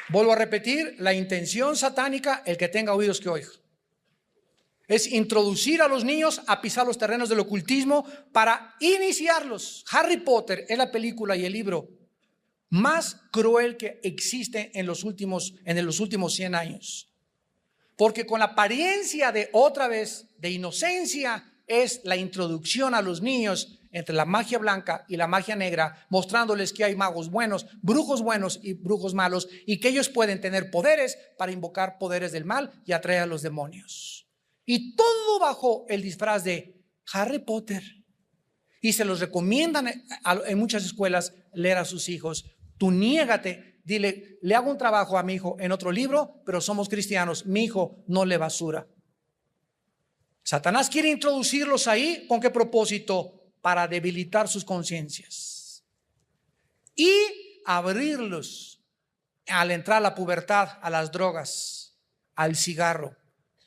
Vuelvo a repetir, la intención satánica, el que tenga oídos que oiga, es introducir a los niños a pisar los terrenos del ocultismo para iniciarlos. Harry Potter es la película y el libro más cruel que existe en los últimos 100 años. Porque con la apariencia de otra vez de inocencia es la introducción a los niños entre la magia blanca y la magia negra, mostrándoles que hay magos buenos y brujos malos, y que ellos pueden tener poderes para invocar poderes del mal y atraer a los demonios. Y todo bajo el disfraz de Harry Potter. Y se los recomiendan en muchas escuelas leer a sus hijos. Tú niégate, dile, le hago un trabajo a mi hijo en otro libro, pero somos cristianos, mi hijo no lee basura. Satanás quiere introducirlos ahí, ¿con qué propósito? Para debilitar sus conciencias y abrirlos al entrar a la pubertad, a las drogas, al cigarro,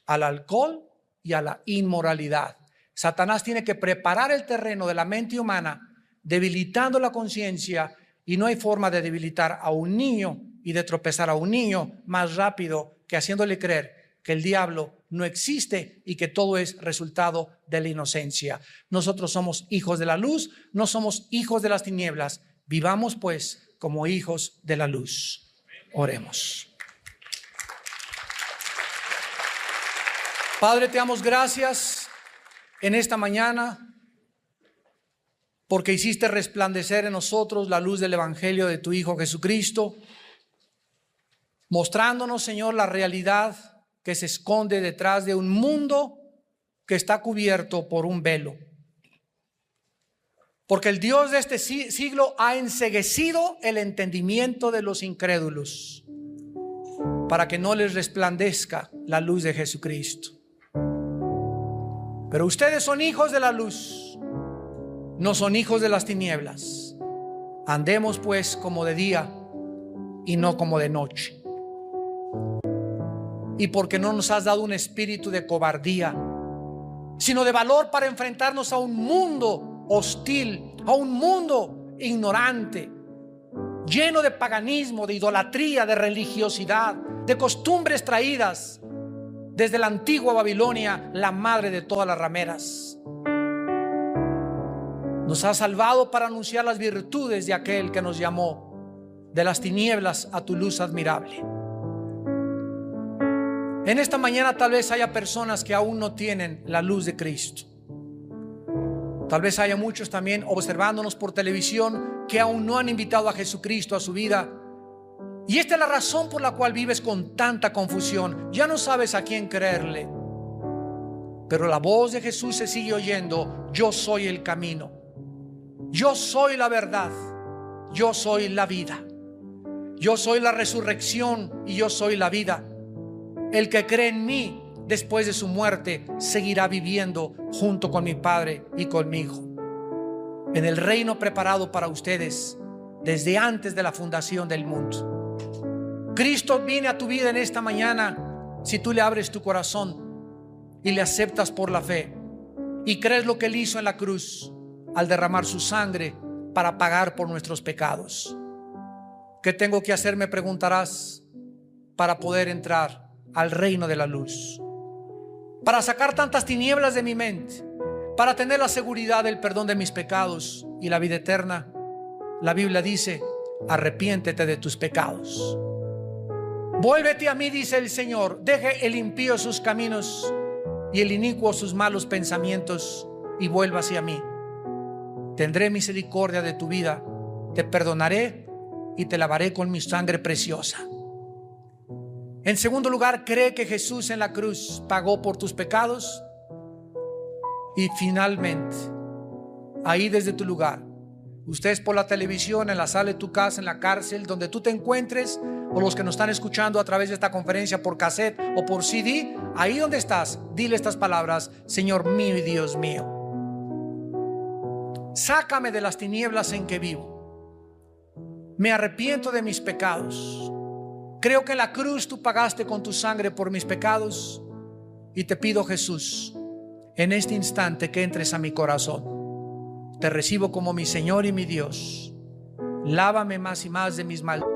al alcohol y a la inmoralidad. Satanás tiene que preparar el terreno de la mente humana, debilitando la conciencia, y no hay forma de debilitar a un niño y de tropezar a un niño más rápido que haciéndole creer que el diablo no existe y que todo es resultado de la inocencia. Nosotros somos hijos de la luz, no somos hijos de las tinieblas. Vivamos pues como hijos de la luz. Oremos. Padre, te damos gracias en esta mañana porque hiciste resplandecer en nosotros la luz del evangelio de tu Hijo Jesucristo, mostrándonos, Señor, la realidad que se esconde detrás de un mundo que está cubierto por un velo. Porque el Dios de este siglo ha enceguecido el entendimiento de los incrédulos para que no les resplandezca la luz de Jesucristo. Pero ustedes son hijos de la luz, no son hijos de las tinieblas. Andemos pues como de día y no como de noche. Y porque no nos has dado un espíritu de cobardía, sino de valor para enfrentarnos a un mundo hostil, a un mundo ignorante, lleno de paganismo, de idolatría, de religiosidad, de costumbres traídas desde la antigua Babilonia, la madre de todas las rameras. Nos has salvado para anunciar las virtudes de aquel que nos llamó de las tinieblas a tu luz admirable. En esta mañana tal vez haya personas que aún no tienen la luz de Cristo. Tal vez haya muchos también observándonos por televisión que aún no han invitado a Jesucristo a su vida. Y esta es la razón por la cual vives con tanta confusión. Ya no sabes a quién creerle. Pero la voz de Jesús se sigue oyendo. Yo soy el camino. Yo soy la verdad. Yo soy la vida. Yo soy la resurrección y yo soy la vida. El que cree en mí después de su muerte seguirá viviendo junto con mi Padre y con mi Hijo en el reino preparado para ustedes desde antes de la fundación del mundo. Cristo viene a tu vida en esta mañana si tú le abres tu corazón y le aceptas por la fe y crees lo que Él hizo en la cruz al derramar su sangre para pagar por nuestros pecados. ¿Qué tengo que hacer?, me preguntarás, para poder entrar al reino de la luz, para sacar tantas tinieblas de mi mente, para tener la seguridad del perdón de mis pecados y la vida eterna. La Biblia dice: arrepiéntete de tus pecados, vuélvete a mí, dice el Señor, deje el impío sus caminos y el inicuo sus malos pensamientos y vuelva hacia mí. Tendré misericordia de tu vida, te perdonaré y te lavaré con mi sangre preciosa. En segundo lugar, cree que Jesús en la cruz pagó por tus pecados. Y finalmente, ahí desde tu lugar, ustedes por la televisión, en la sala de tu casa, en la cárcel, donde tú te encuentres, o los que nos están escuchando a través de esta conferencia por cassette o por CD, ahí donde estás, dile estas palabras: Señor mío y Dios mío, sácame de las tinieblas en que vivo. Me arrepiento de mis pecados. Creo que en la cruz tú pagaste con tu sangre por mis pecados. Y te pido, Jesús, en este instante que entres a mi corazón. Te recibo como mi Señor y mi Dios. Lávame más y más de mis maldades.